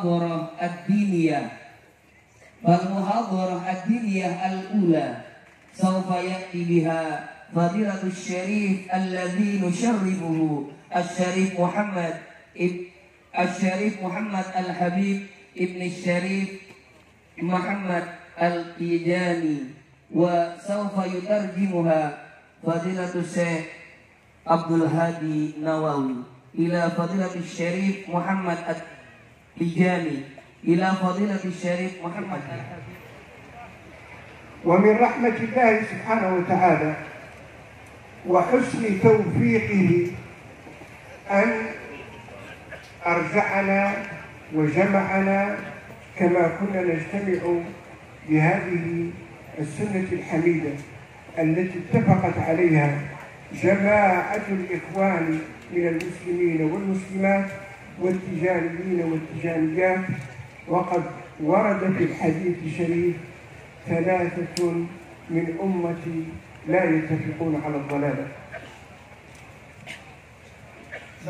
المحاضرة الدينية. فالمحاضرة الدينية الأولى سوف يأتي بها فضيلة الشريف الذي نشرفه الشريف محمد الحبيب ابن الشريف محمد التيجاني، وسوف يترجمها فضيلة الشيخ عبد الهادي نواوي إلى فضيلة الشريف محمد التيجاني إلى فضيلة الشريف محمد الحبيب. ومن رحمة الله سبحانه وتعالى وحسن توفيقه أن أرجعنا وجمعنا كما كنا نجتمع بهذه السنة الحميدة التي اتفقت عليها جماعة الإخوان من المسلمين والمسلمات والتجانيين والتجانيات. وقد ورد في الحديث الشريف: ثلاثة من أمتي لا يتفقون على الضلالة.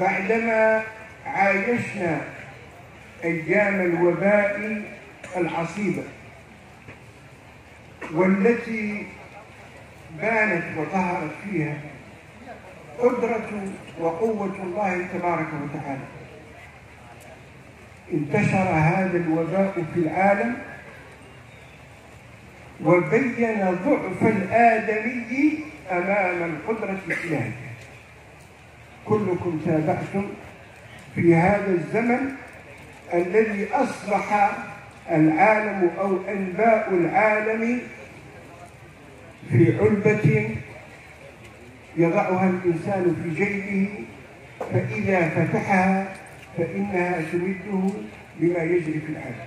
بعدما عايشنا أيام الوباء العصيبة والتي بانت وظهرت فيها قدرة وقوة الله تبارك وتعالى، انتشر هذا الوباء في العالم وبين ضعف الآدمي أمام القدرة الإلهية. كلكم تابعتم في هذا الزمن الذي أصبح العالم أو أنباء العالم في علبة يضعها الإنسان في جيبه، فإذا فتحها فإنها تمده بما يجري في العالم.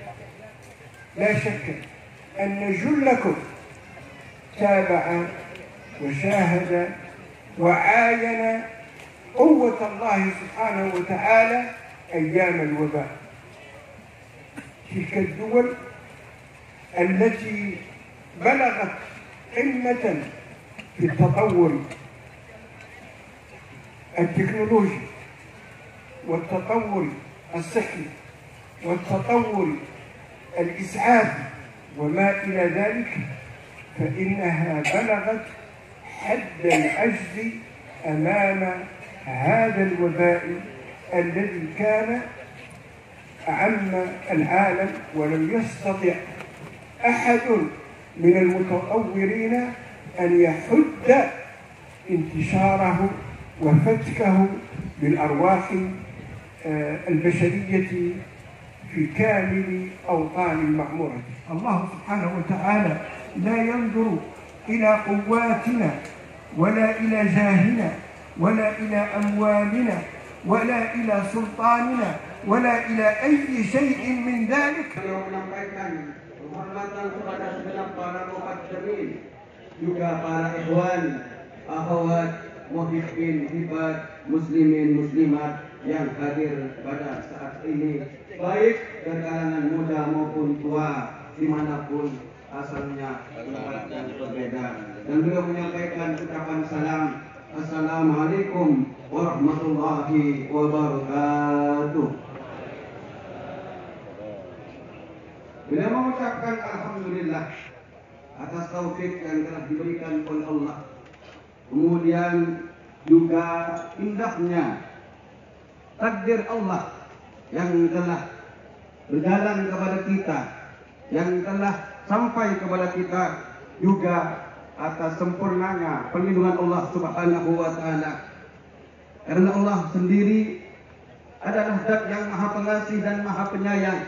لا شك أن جلكم تابع وشاهد وعاين قوة الله سبحانه وتعالى أيام الوباء. تلك الدول التي بلغت قمة في التطور التكنولوجي والتطور الصحي والتطور الإسعافي وما إلى ذلك، فإنها بلغت حد العجز أمام هذا الوباء الذي كان عم العالم، ولم يستطع أحد من المتطورين أن يحد انتشاره وفتكه بالأرواح البشرية في كامل أوطان المعمورة. الله سبحانه وتعالى لا ينظر إلى قواتنا ولا إلى جاهنا ولا إلى أموالنا ولا إلى سلطاننا ولا إلى أي شيء من ذلك. juga para ikhwan, akhwat, muhibbin, hibat, muslimin, muslimat yang hadir pada saat ini, baik dari kalangan muda maupun tua, dimanapun asalnya tempat yang berbeda. Dan beliau menyampaikan ucapan salam, Assalamualaikum warahmatullahi wabarakatuh. Beliau mengucapkan alhamdulillah atas taufik yang telah diberikan oleh Allah. Kemudian juga indahnya takdir Allah yang telah berjalan kepada kita, yang telah sampai kepada kita, juga atas sempurnanya perlindungan Allah Subhanahu wa taala. Karena Allah sendiri adalah Zat yang Maha Pengasih dan Maha Penyayang.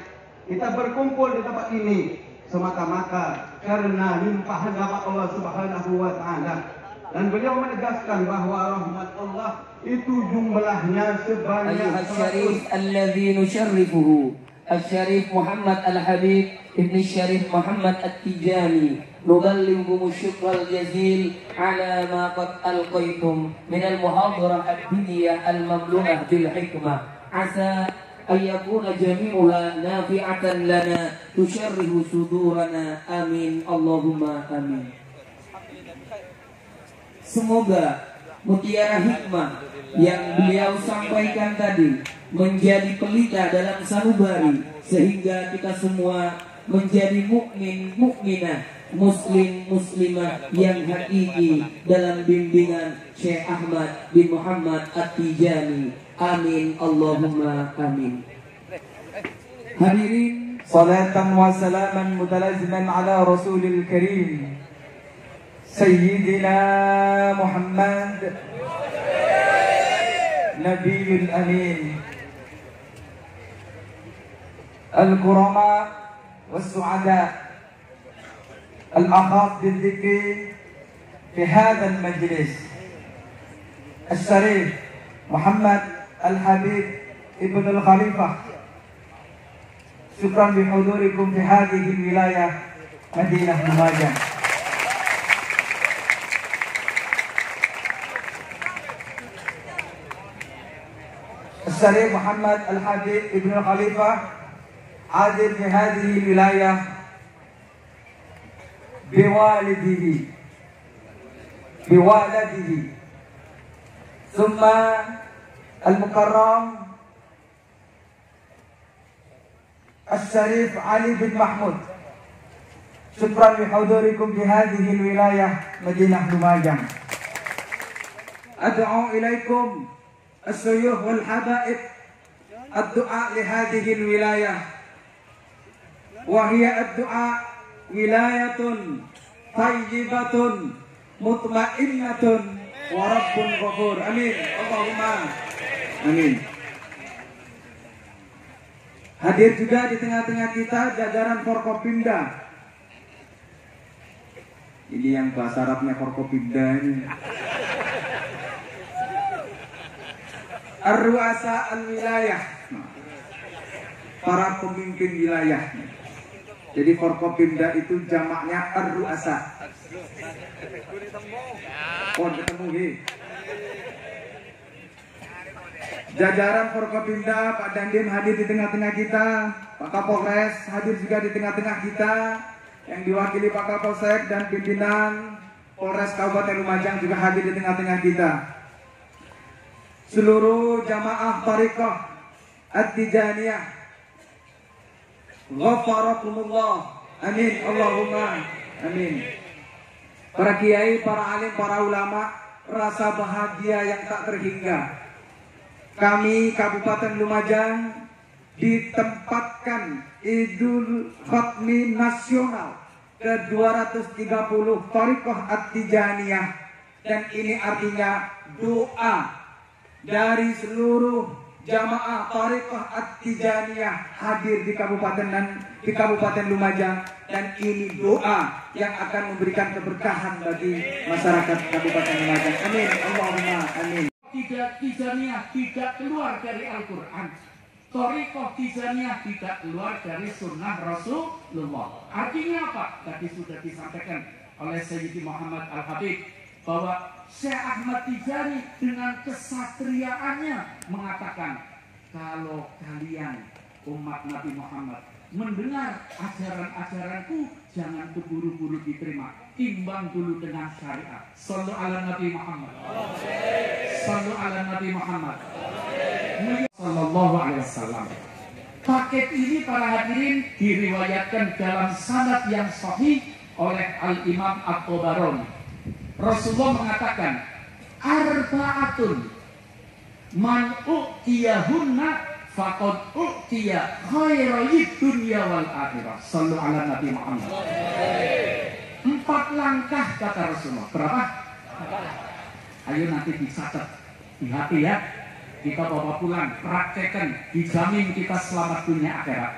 Kita berkumpul di tempat ini semata-mata karena limpahan rahmat Allah Subhanahu wa taala. Dan beliau menegaskan bahwa rahmat Allah itu jumlahnya sebanyak Al-Syarif alladzi nusyarrifuhu Al-Syarif Muhammad Al-Habib Ibn Syarif Muhammad At-Tijani, nuballighukum syukral jazil ala ma qad alqaitum min al-muhadarah ad-diniyah al-mamlu'ah bil hikmah. Asa ayyakuna jami'uha nafi'atan lana tusyarrihu sudurana. Amin Allahumma amin. Semoga mutiara hikmah yang beliau sampaikan tadi menjadi pelita dalam sanubari, sehingga kita semua menjadi mukmin mukminah, muslim muslimah yang hakiki dalam bimbingan Syekh Ahmad bin Muhammad At-Tijani. Amin Allahumma amin. Hadirin, salatan wa salaman mutalaziman ala Rasulil Karim Sayyidina Muhammad Nabiyul Amin. Al-Kurama was-Su'ada al-akhas bil-dhikri fi hadha al-majlis Al-Sharif Muhammad Al-Habib Ibn Al-Khalifah, syukran bihudurikum fi hadhihi al-wilayah Madinah Lumajang. Al-Sharif Muhammad Al-Habib Ibn Al-Khalifah hadir fi hadhihi al-wilayah biwaladihi thumma al-mukarram Al-Sharif Ali bin Mahmud, syukran bihudurikum fi hadhihi al-wilayah Madinah Lumajang. Ad'u ilaikum as-suyukh wal habaib ad-du'a li hadhihi al-wilayah wa hiya ad-du'a wilayatun tayyibatun mutmainnatun wa rabbun ghafur. Amin Allahumma amin. Hadir juga di tengah-tengah kita jajaran Forkopimda. Ini yang bahasa Arabnya Forkopimda ini. Ar-Ru'asa al-Wilayah, para pemimpin wilayah. Jadi Forkopimda itu jamaknya Ar-Ru'asa. Oh, ketemu he. Jajaran Forkopimda, Pak Dandim hadir di tengah-tengah kita, Pak Kapolres hadir juga di tengah-tengah kita, yang diwakili Pak Kapolsek dan pimpinan Polres Kabupaten Lumajang juga hadir di tengah-tengah kita. Seluruh jamaah Thariqah At-Tijaniyah, ghafarakumullah, amin Allahumma amin. Para kiai, para alim, para ulama, rasa bahagia yang tak terhingga. Kami Kabupaten Lumajang ditempatkan Idul Khatmi Nasional ke-230 Thariqah At-Tijaniyah, dan ini artinya doa dari seluruh jamaah Thariqah At-Tijaniyah hadir di Kabupaten Lumajang, dan ini doa yang akan memberikan keberkahan bagi masyarakat Kabupaten Lumajang. Amin Allahumma amin. Tijaniyah tidak keluar dari Al-Quran. Thariqah Tijaniyah tidak keluar dari sunnah Rasulullah. Artinya apa? Tadi sudah disampaikan oleh Sayyidi Muhammad Al-Habib bahwa Syekh Ahmad Tijani dengan kesatriaannya mengatakan, kalau kalian umat Nabi Muhammad mendengar ajaran-ajaranku, jangan keburu-buru diterima, timbang dulu dengan syariat. Shallu ala Nabi Muhammad, shallu ala Nabi Muhammad sallallahu alaihi wasallam. Paket ini para hadirin diriwayatkan dalam sanad yang sahih oleh Al-Imam At-Tabarani. Rasulullah mengatakan, arba'atun man u'tiyahunna faqad u'tiya khairai dunya wal akhirah. Shallu ala Nabi Muhammad. 4 langkah kata Rasulullah. Berapa? Ayo nanti dicatat di hati ya. Kita bawa pulang, praktekkan, dijamin kita selamat dunia akhirat.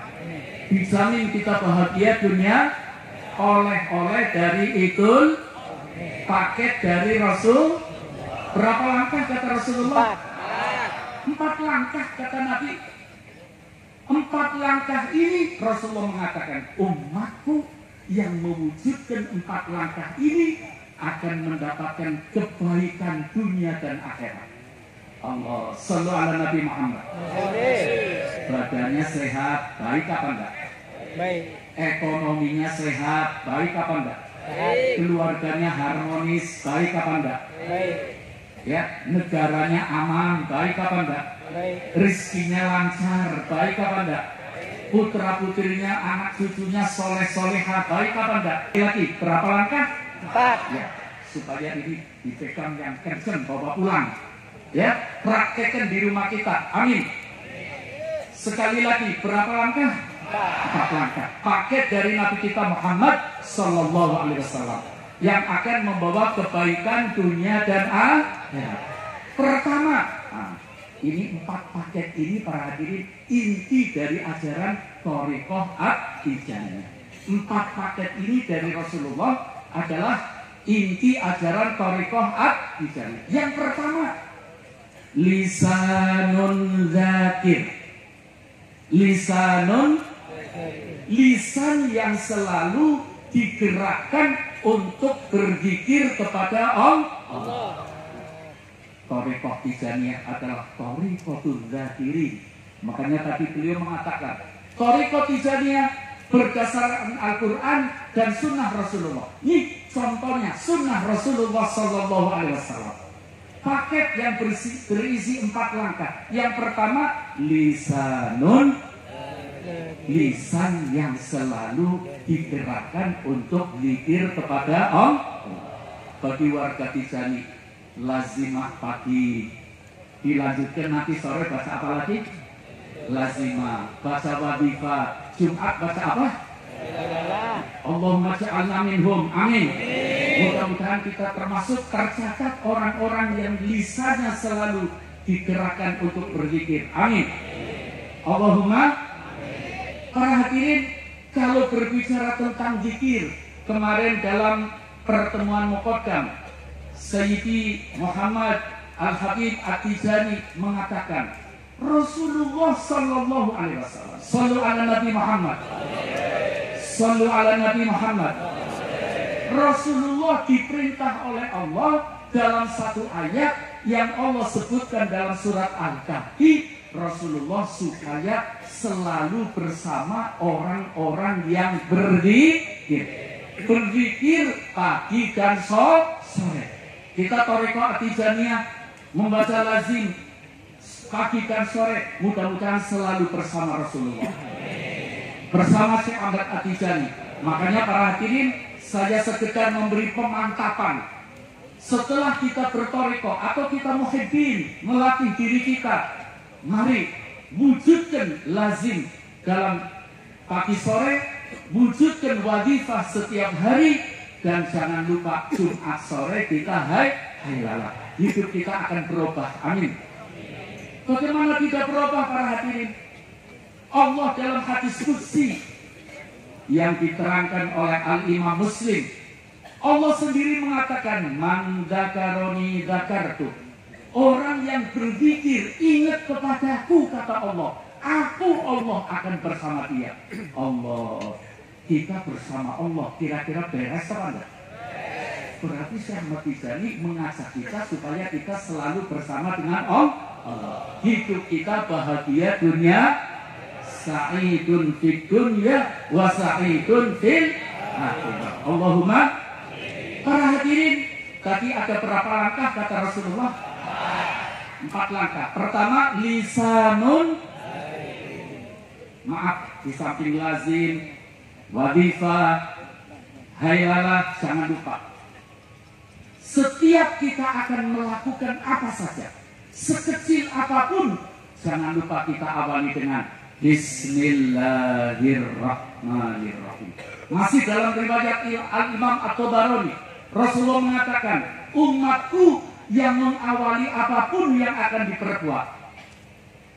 Dijamin kita bahagia dunia, oleh-oleh dari Idul, paket dari Rasul. Berapa langkah kata Rasulullah? 4 langkah kata Nabi. 4 langkah ini Rasulullah mengatakan, umatku yang mewujudkan 4 langkah ini akan mendapatkan kebaikan dunia dan akhirat. Allah, sallu ala Nabi Muhammad. Badannya sehat, baik apa enggak? Baik. Ekonominya sehat, baik apa enggak? Baik. Keluarganya harmonis, baik apa enggak? Baik. Ya, negaranya aman, baik apa enggak? Rizkinya lancar, baik apa enggak? Putra putrinya, anak cucunya soleh soleha, baik apa enggak? Lagi berapa langkah? 4. Ya, supaya ini dipegang yang kenceng, bawa pulang. Ya, praktekkan di rumah kita. Amin. Sekali lagi, berapa langkah? 4 langkah. Paket dari Nabi kita Muhammad Sallallahu Alaihi Wasallam yang akan membawa kebaikan dunia dan akhirat. Pertama, ini 4 paket ini para hadirin inti dari ajaran Thariqah At-Tijaniyah. 4 paket ini dari Rasulullah adalah inti ajaran Thariqah At-Tijaniyah. Yang pertama, lisanun zakir. Lisan yang selalu digerakkan untuk berzikir kepada Allah. Thariqah Tijaniyah adalah thariqatul zakirin. Makanya tadi beliau mengatakan Thariqah Tijaniyah berdasarkan Al-Quran dan Sunnah Rasulullah. Ini contohnya Sunnah Rasulullah Sallallahu Alaihi Wasallam. Paket yang berisi 4 langkah. Yang pertama, lisan yang selalu digerakkan untuk zikir kepada Allah. Bagi warga Tijani, lazimah pagi, dilanjutkan nanti sore baca apa lagi? Lazimah, baca wadifah, Jumat baca apa? Allahumma ja'alna minhum. Amin. Mudah-mudahan kita termasuk tercatat orang-orang yang lisannya selalu digerakkan untuk berzikir. Amin. Allahumma. Para hadirin, kalau berbicara tentang zikir, kemarin dalam pertemuan Muqaddam, Sayyidi Muhammad Al-Habib At-Tijani mengatakan Rasulullah Sallallahu Alaihi Wasallam, Sallu ala Nabi Muhammad, Sallu ala Nabi Muhammad. Rasulullah diperintah oleh Allah dalam satu ayat yang Allah sebutkan dalam surat Al-Kahfi, Rasulullah supaya selalu bersama orang-orang yang berzikir pagi dan sore. Kita Thariqah At-Tijaniyah membaca lazim pagi dan sore, mudah-mudahan selalu bersama Rasulullah, bersama Syekh Ahmad At-Tijani. Makanya para hadirin, saya sekedar memberi pemantapan. Setelah kita berthariqah atau kita muhibbin, melatih diri kita, mari wujudkan lazim dalam pagi sore, wujudkan wadifah setiap hari, dan jangan lupa Jumat sore kita haylalah. Hidup kita akan berubah. Amin. Bagaimana tidak berubah para hadirin? Allah dalam hadis qudsi yang diterangkan oleh Al-Imam Muslim, Allah sendiri mengatakan, man dzakaroni dzakartu. Orang yang berzikir ingat kepadaku, kata Allah, aku Allah akan bersama dia. Allah, kita bersama Allah, kira-kira beres apa enggak? Berarti Syekh Ahmad Tijani mengajak kita supaya kita selalu bersama dengan Allah. Hidup kita bahagia dunia, sa'idun fid dunya wa sa'idun fil akhirah. Allahumma. Para hadirin, tadi ada berapa langkah kata Rasulullah? 4 langkah. Pertama, lisanun, maaf, di samping lazim, wadifah, haylalah, jangan lupa. Setiap kita akan melakukan apa saja, sekecil apapun, jangan lupa kita awali dengan Bismillahirrahmanirrahim. Masih dalam riwayat Al-Imam At-Tabarani, Rasulullah mengatakan, umatku yang mengawali apapun yang akan diperbuat,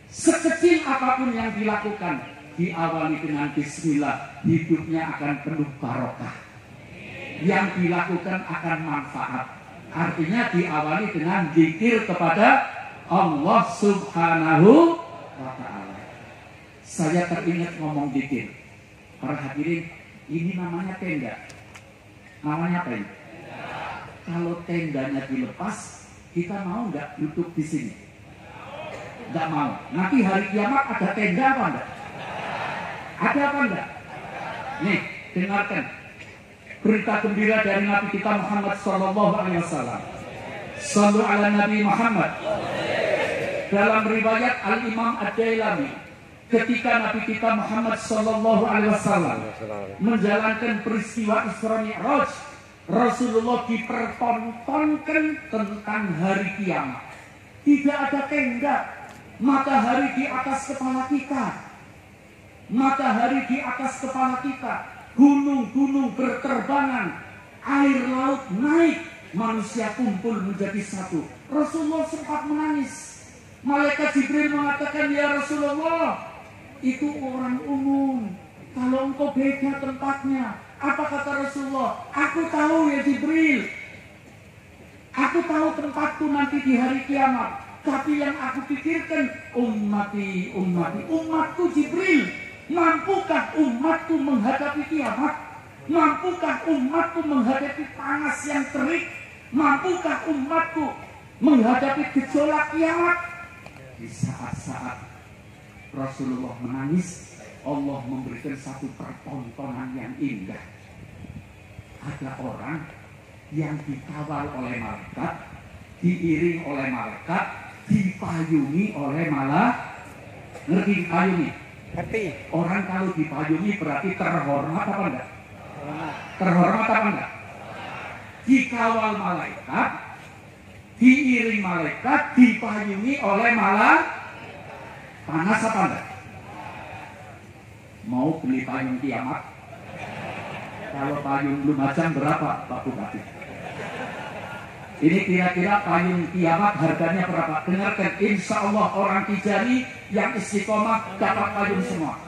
sekecil apapun yang dilakukan, diawali dengan bismillah, hidupnya akan penuh barokah. Yang dilakukan akan manfaat. Artinya diawali dengan zikir kepada Allah Subhanahu wa Ta'ala. Saya teringat ngomong zikir. Para hadirin, ini namanya tenda. Namanya apa ini? Kalau tendanya dilepas, kita mau nggak duduk di sini? Nggak mau. Nanti hari kiamat ada tenda apa enggak? Ada apa enggak? Nih, dengarkan berita gembira dari Nabi kita Muhammad Sallallahu Alaihi Wasallam. Sallu ala Nabi Muhammad. Dalam riwayat Al-Imam Ad-Dailami, ketika Nabi kita Muhammad sallallahu alaihi wasallam menjalankan peristiwa Isra Mi'raj, Rasulullah dipertontonkan tentang hari kiamat. Tidak ada tenda, matahari di atas kepala kita. Matahari di atas kepala kita, gunung-gunung berterbangan, air laut naik, manusia kumpul menjadi satu. Rasulullah sempat menangis. Malaikat Jibril mengatakan, ya Rasulullah, itu orang umum. Kalau engkau beda tempatnya. Apa kata Rasulullah? Aku tahu ya Jibril. Aku tahu tempatku nanti di hari kiamat. Tapi yang aku pikirkan, umatku Jibril. Mampukah umatku menghadapi kiamat? Mampukah umatku menghadapi panas yang terik? Mampukah umatku menghadapi gejolak kiamat? Di saat-saat Rasulullah menangis, Allah memberikan satu pertontonan yang indah. Ada orang yang dikawal oleh malaikat, diiring oleh malaikat, dipayungi oleh malaikat. Ngerti dipayungi? Ngerti. Orang kalau dipayungi berarti terhormat apa enggak? Terhormat apa enggak? Dikawal malaikat, diiring malaikat, dipayungi oleh malaikat. Panas apa enggak? Mau beli payung kiamat? Kalau payung Lumajang berapa Pak Bupati? Ini kira-kira payung kiamat harganya berapa? Dengarkan, insya Allah orang Tijani yang istiqomah dapat payung semua.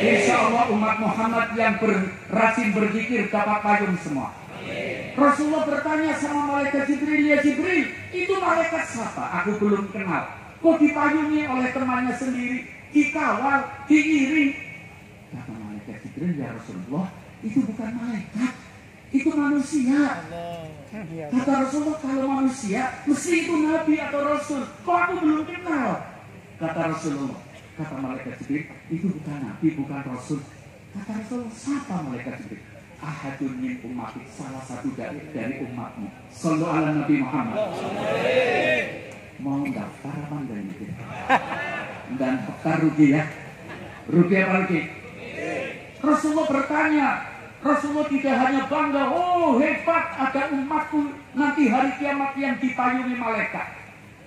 Insya Allah umat Muhammad yang rajin berzikir dapat payung semua. Rasulullah bertanya sama malaikat Jibril, ya Jibril, itu malaikat siapa? Aku belum kenal. Kok dipayungi oleh temannya sendiri, dikawal, diiring? Kata malaikat Jibril, ya Rasulullah, itu bukan malaikat, itu manusia. Kata Rasulullah, kalau manusia, mesti itu nabi atau rasul. Kok aku belum kenal? Kata Rasulullah, kata malaikat Jibril, itu bukan nabi, bukan rasul. Kata Rasulullah, siapa malaikat Jibril? Ahadun min ummati, salah satu dari umatmu. Sallu ala Nabi Muhammad. Mau daftar apa enggak ini? Dan daftar rugi ya? Rugi apa rugi? Rasulullah bertanya. Rasulullah tidak hanya bangga, oh hebat ada umatku nanti hari kiamat yang dipayungi malaikat.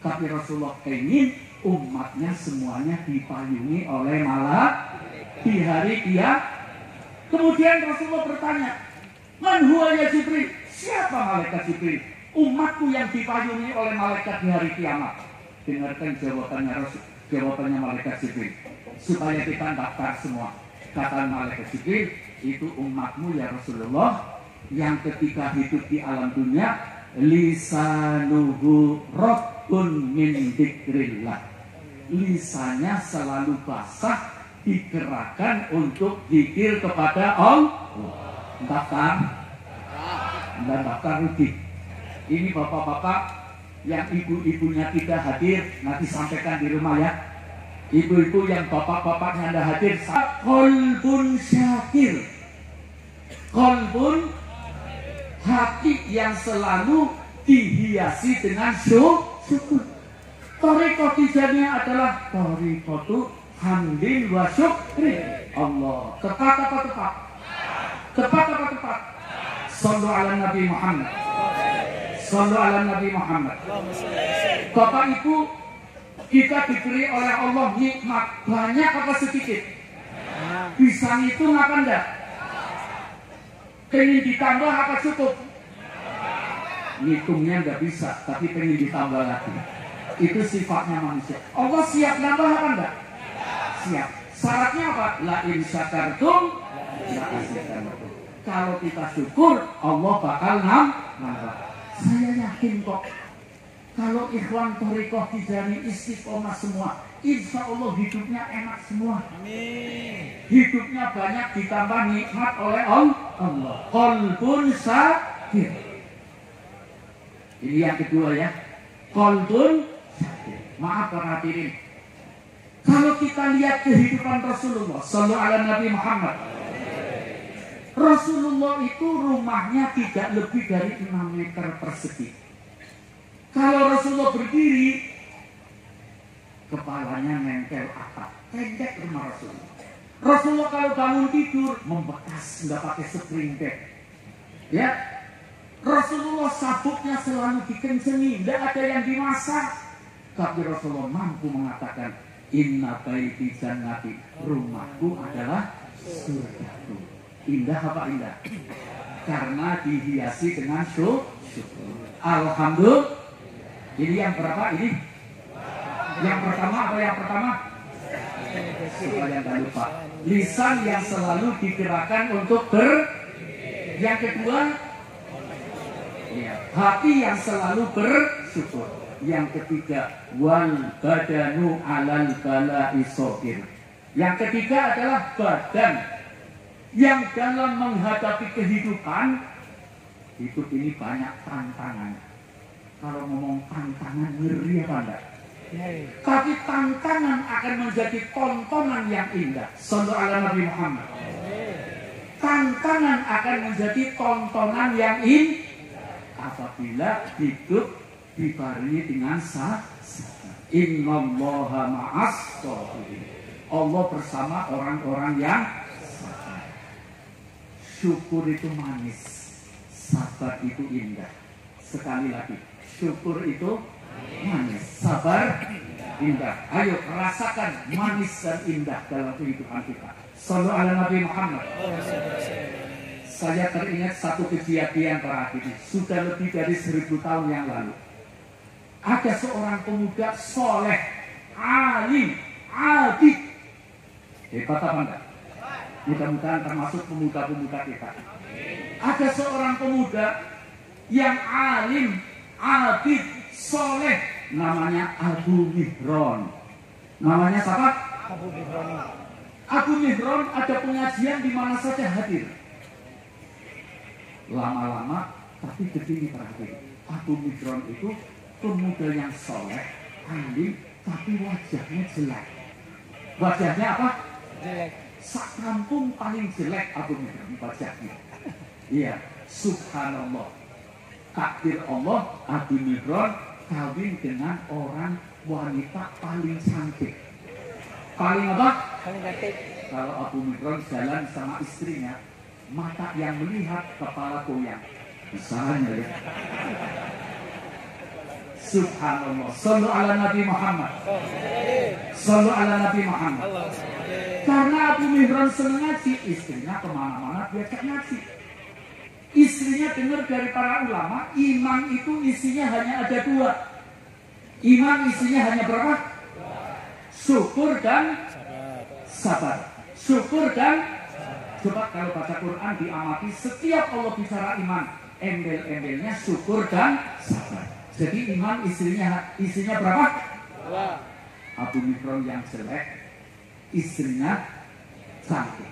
Tapi Rasulullah ingin umatnya semuanya dipayungi oleh malaikat di hari kiamat. Kemudian Rasulullah bertanya, man huwa ya Jibril? Siapa malaikat Jibril? Umatku yang dipayungi oleh malaikat di hari kiamat. Dengarkan jawabannya malaikat Jibril, supaya kita daftar semua. Kata malaikat Jibril, itu umatmu ya Rasulullah, yang ketika hidup di alam dunia, lisanuhu rabbun min dzikrillah. Lisannya selalu basah, digerakkan untuk zikir kepada Allah. Daftar, dan daftar rugi. Ini bapak-bapak yang ibu-ibunya tidak hadir, nanti sampaikan di rumah ya. Ibu-ibu yang bapak-bapaknya tidak hadir, qalbun syakir, qalbun, hati yang selalu dihiasi dengan syukur. Thariqah Tijaniyah adalah thariqatu hamdin wa syukri. Allah. Tepat apa tepat? Tepat apa tepat? Sallu ala Nabi Muhammad. Sallu ala Nabi Muhammad. Bapak Ibu, kita diberi oleh Allah nikmat banyak apa sedikit? Bisa ngitung apa enggak? Pengen ditambah apa cukup? Ngitungnya enggak bisa, tapi pengen ditambah lagi. Itu sifatnya manusia. Allah siap nambah apa enggak? Siap. Syaratnya apa? La in syakartum la azidannakum. Kalau kita syukur, Allah bakal nambah. Saya yakin kok, kalau ikhwan thariqah Tijaniyah istiqomah semua, insya Allah hidupnya enak semua. Amin. Hidupnya banyak ditambah nikmat oleh Allah. Qalbun syakir. Ini yang kedua ya. Qalbun syakir. Maaf para hadirin. Kalau kita lihat kehidupan Rasulullah sallallahu alaihi Nabi Muhammad, Rasulullah itu rumahnya tidak lebih dari 6 meter persegi. Kalau Rasulullah berdiri, kepalanya nempel atap, pendek rumah Rasulullah. Rasulullah kalau bangun tidur membekas, nggak pakai spring bed. Ya, Rasulullah sabuknya selalu dikencengi, tidak ada yang dimasak. Tapi Rasulullah mampu mengatakan, Inna baiti jannati, rumahku adalah surgaku. Indah apa indah? Karena dihiasi dengan syukur. Alhamdulillah. Ini yang berapa ini? Yang pertama apa yang pertama? Supaya jangan lupa. Lisan yang selalu digerakkan untuk Yang kedua, ya, hati yang selalu bersyukur. Yang ketiga, wal badanu alal bala'i shobir. Yang ketiga adalah badan yang dalam menghadapi kehidupan, hidup ini banyak tantangan. Kalau ngomong tantangan, ngeri apa enggak? Tapi tantangan akan menjadi tontonan yang indah. Sallallahu alaihi Nabi Muhammad. Tantangan akan menjadi tontonan yang indah apabila hidup dibarengi dengan sabar. Innallaha ma'as sabirin. Allah bersama orang-orang yang sabar. Syukur itu manis, sabar itu indah. Sekali lagi, syukur itu manis, sabar indah. Ayo rasakan manis dan indah dalam kehidupan kita. Sallallahu alaihi Nabi Muhammad. Saya teringat satu kejadian terakhir, sudah lebih dari 1000 tahun yang lalu. Ada seorang pemuda soleh, alim, abid. Hebat apa enggak? Mudah-mudahan termasuk pemuda-pemuda kita. Ada seorang pemuda yang alim, abid, soleh, namanya Abu Mihron. Namanya siapa? Abu Mihron. Abu Mihron ada pengajian di mana saja hadir. Lama-lama, tapi begini terakhir. Abu Mihron itu pemuda yang soleh, alim, tapi wajahnya jelek. Wajahnya apa? Jelek. Sak kampung paling jelek Abu Mihron wajahnya. Iya, subhanallah. Takdir Allah, Abu Mihron kawin dengan orang wanita paling cantik. Paling apa? Paling cantik. Kalau Abu Mihron jalan sama istrinya, mata yang melihat, kepala goyang. Misalnya ya. Subhanallah. Sallu ala Nabi Muhammad. Sallu ala Nabi Muhammad. Karena Abu Mihron senang ngaji, istrinya kemana-mana diajak ngaji. Istrinya dengar dari para ulama, iman itu isinya hanya ada 2. Iman isinya hanya berapa? Syukur dan sabar. Syukur dan coba kalau baca Quran diamati, setiap Allah bicara iman, embel-embelnya syukur dan sabar. Jadi iman isinya berapa? 2. Abu Mihron yang jelek, istrinya cantik.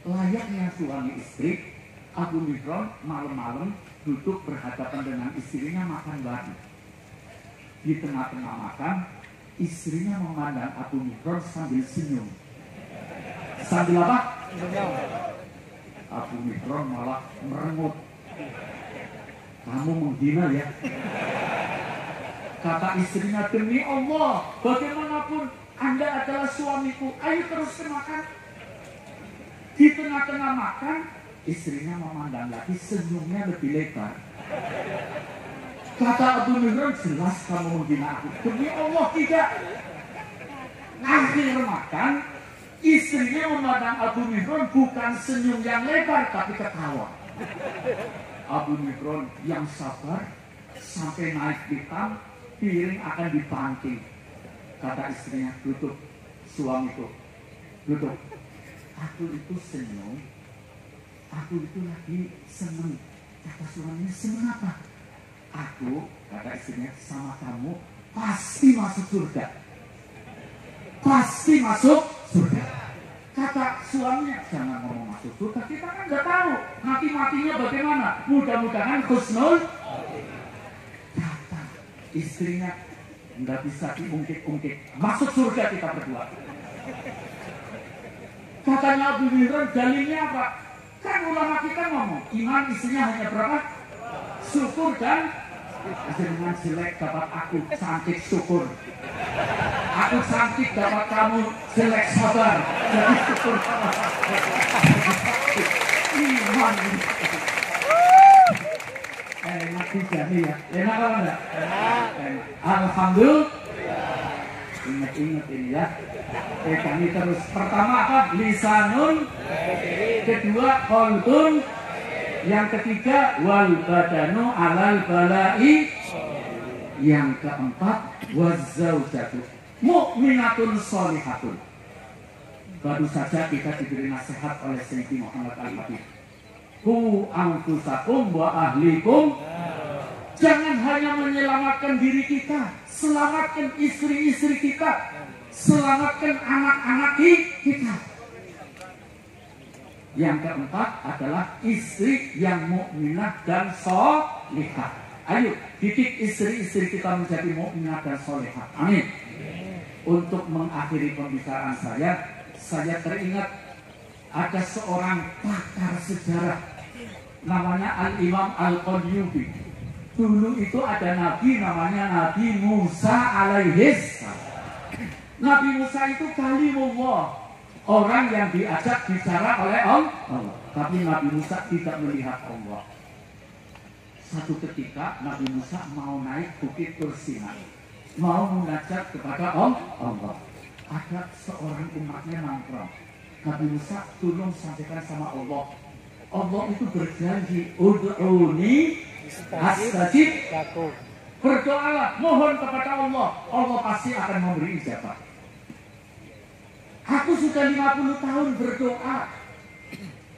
Layaknya suami istri, Abu Mihron malam-malam duduk berhadapan dengan istrinya makan bareng. Di tengah-tengah makan, istrinya memandang Abu Mihron sambil senyum. Sambil apa? Senyum. Abu Mihron malah merengut. Kamu menghina ya? Kata istrinya, demi Allah, bagaimanapun Anda adalah suamiku, ayo terus makan. Di tengah-tengah makan, istrinya memandang lagi, senyumnya lebih lebar. Kata Abu Mihron, jelas kamu menghina aku. Demi Allah tidak. Akhir makan, istrinya memandang Abu Mihron bukan senyum yang lebar, tapi ketawa. Abu Mihron yang sabar, sampai naik hitam, piring akan dibanting. Kata istrinya, duduk, suamiku, duduk. Aku itu senyum, aku itu lagi seneng. Kata suaminya, seneng apa? Aku, kata istrinya, sama kamu pasti masuk surga. Pasti masuk surga. Kata suaminya, jangan ngomong masuk surga, kita kan nggak tahu nanti matinya bagaimana. Mudah-mudahan husnul. Kata istrinya, nggak bisa diungkit-ungkit, masuk surga kita berdua. Katanya Abu Mihron, dalilnya apa? Kan ulama kita ngomong, iman isinya hanya berapa? Syukur dan Dengan jelek dapat aku cantik syukur. Aku cantik dapat kamu jelek sabar. Jadi syukur iman. Enak dijani ya. Enak apa enggak? Enak. Alhamdulillah. Ingat-ingat ini ya. Pegangi terus. Pertama apa? Lisanun. Kedua qalbun. Yang ketiga wal badanu alal balai. Yang keempat wazzaujatu mu'minatun sholihatun. Baru saja kita diberi nasihat oleh Sayyidi Muhammad Al-Habib. Ku anfusakum wa ahlikum. Jangan hanya menyelamatkan diri kita, selamatkan istri-istri kita, selamatkan anak-anak kita. Yang keempat adalah istri yang mukminah dan sholihah. Ayo, didik istri-istri kita menjadi mukminah dan sholihah. Amin. Untuk mengakhiri pembicaraan saya teringat ada seorang pakar sejarah namanya Al-Imam Al-Qayyubi. Dulu itu ada nabi namanya Nabi Musa alaihis. Nabi Musa itu kalimullah, orang yang diajak bicara oleh Allah. Tapi Nabi Musa tidak melihat Allah. Satu ketika Nabi Musa mau naik bukit Tur Sinai, mau munajat kepada Allah. Ada seorang umatnya nongkrong. Nabi Musa tolong sampaikan sama Allah. Allah itu berjanji, ud'uni astajib. Berdoalah, mohon kepada Allah. Allah pasti akan memberi ijabah. Aku sudah 50 tahun berdoa,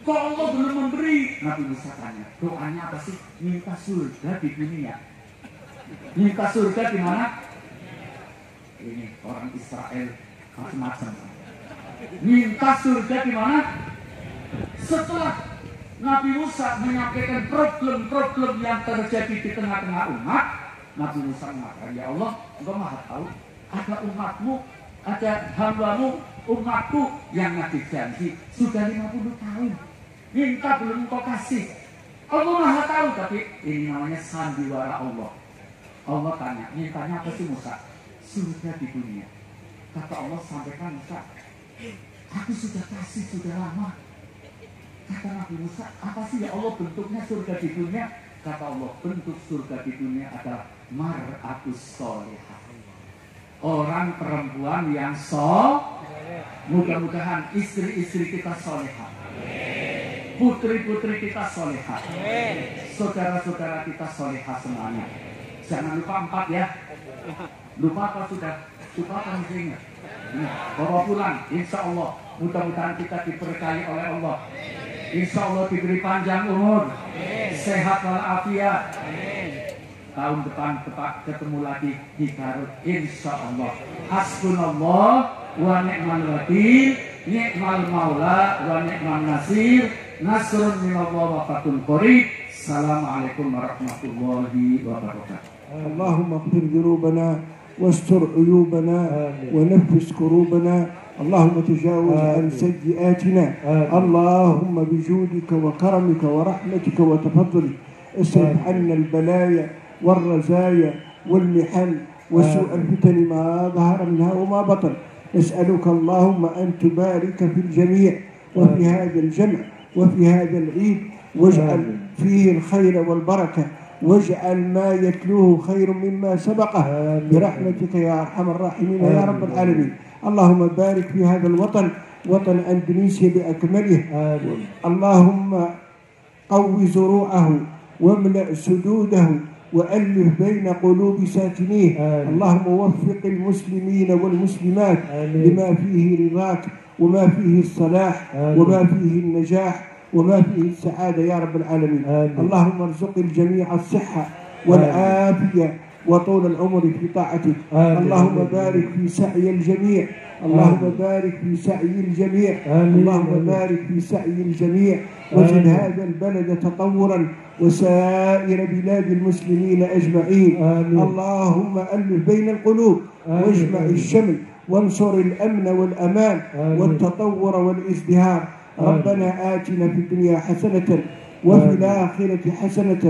kok Allah belum memberi? Nabi Musa tanya, doanya apa sih? Minta surga di dunia. Minta surga di mana? Ini orang Israel macam-macam. Minta surga di mana? Setelah Nabi Musa menyampaikan problem-problem yang terjadi di tengah-tengah umat, Nabi Musa mengatakan, ya Allah, Engkau maha tahu, ada umatmu, ada hambamu, umatku yang ngasih janji sudah 50 tahun, minta belum Engkau kasih. Allah maha tahu, tapi ini namanya sandiwara Allah. Allah tanya, mintanya apa sih Musa? Surga di dunia. Kata Allah, sampaikan Musa, aku sudah kasih sudah lama. Kata Nabi Musa, apa sih ya Allah bentuknya surga di dunia? Kata Allah, bentuk surga di dunia adalah mar'atus sholihah. Orang perempuan yang mudah-mudahan istri-istri kita sholihah, putri-putri kita sholihah, saudara-saudara kita sholihah semuanya. Jangan lupa 4 ya. Lupa apa sudah? Lupa apa masih ingat? Bawa pulang, insya Allah. Mudah-mudahan kita diberkahi oleh Allah. Insya Allah diberi panjang umur, sehat walafiat. Tahun depan ketemu lagi di Garut, insya Allah. Hasbunallah wa ni'mal wakil, ni'mal maula wa ni'mal nasir, nasrun minallah wa fathun qarib. Assalamualaikum warahmatullahi wabarakatuh. اللهم اغفر ذنوبنا واستر عيوبنا ونفس كروبنا. اللهم تجاوز عن سيئاتنا. اللهم بجودك وكرمك ورحمتك وتفضلك اصرف عنا البلايا والرزايا والمحن وسوء الفتن ما ظهر منها وما بطن. نسألك اللهم أن تبارك في الجميع وفي هذا الجمع وفي هذا العيد، واجعل فيه الخير والبركة، واجعل ما يتلوه خير مما سبقه برحمتك يا أرحم الراحمين يا رب العالمين. اللهم بارك في هذا الوطن، وطن أندونيسيا بأكمله. اللهم قو زروعه واملأ سدوده وألف بين قلوب ساكنيه. اللهم وفق المسلمين والمسلمات لما فيه رضاك وما فيه الصلاح وما فيه النجاح وما فيه السعادة يا رب العالمين. اللهم ارزق الجميع الصحة والعافية وطول العمر في طاعتك. اللهم بارك في سعي الجميع. اللهم بارك في سعي الجميع. اللهم بارك في سعي الجميع، وزد هذا البلد تطورا وسائر بلاد المسلمين أجمعين. اللهم ألف بين القلوب واجمع الشمل وانصر الأمن والأمان والتطور والازدهار. ربنا آتنا في الدنيا حسنة وفي الآخرة حسنة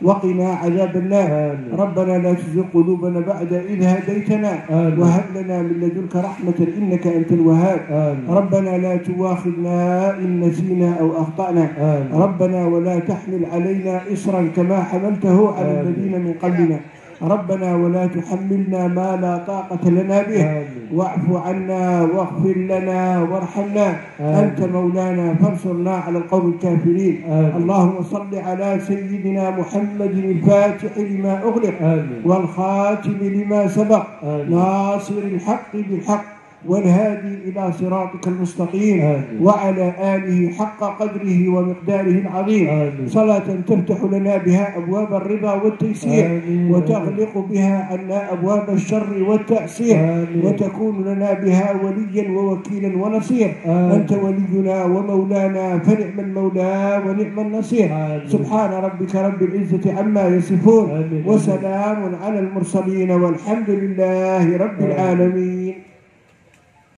وقنا عذاب النار. ربنا لا تزغ قلوبنا بعد إذ هديتنا وهب لنا من لدنك رحمة إنك أنت الوهاب. ربنا لا تواخذنا إن نسينا أو أخطأنا. ربنا ولا تحمل علينا إصرا كما حملته على الذين من قبلنا. ربنا ولا تحملنا ما لا طاقة لنا به. واعف عنا واغفر لنا وارحمنا. أنت مولانا فانصرنا على القوم الكافرين. اللهم صل على سيدنا محمد الفاتح لما أغلق والخاتم لما سبق ناصر الحق بالحق والهادي إلى صراطك المستقيم وعلى آله حق قدره ومقداره العظيم. صلاة تفتح لنا بها أبواب الرضا والتيسير وتغلق بها عنا أبواب الشر والتأسير وتكون لنا بها وليا ووكيلا ونصير. أنت ولينا ومولانا فنعم المولى ونعم النصير. سبحان ربك رب العزة عما يصفون وسلام على المرسلين والحمد لله رب العالمين.